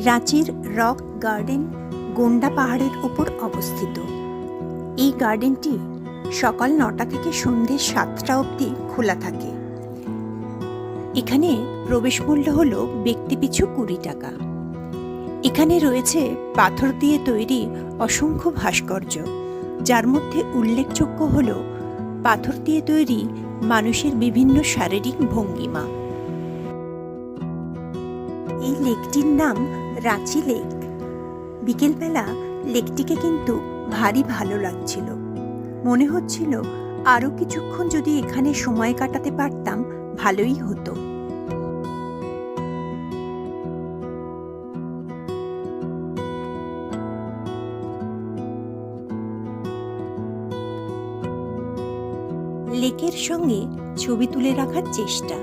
রাঁচির rock garden Gonda পাহাড়ের উপর অবস্থিত। এই গার্ডেনটি সকাল 9টা থেকে সন্ধ্যে 7টা অবধি খোলা থাকে। এখানে প্রবেশ মূল্য হল ব্যক্তিপিছু 20 টাকা। এখানে রয়েছে পাথর দিয়ে তৈরি অসংখ্য ভাস্কর্য, যার মধ্যে উল্লেখযোগ্য হল পাথর দিয়ে তৈরি মানুষের বিভিন্ন শারীরিক ভঙ্গিমা। এই লেকটির নাম রাঁচি লেক। বিকেলবেলা লেকটিকে কিন্তু ভারী ভালো লাগছিল। মনে হচ্ছিল আরও কিছুক্ষণ যদি এখানে সময় কাটাতে পারতাম ভালোই হতো। লেকের সঙ্গে ছবি তুলে রাখার চেষ্টা।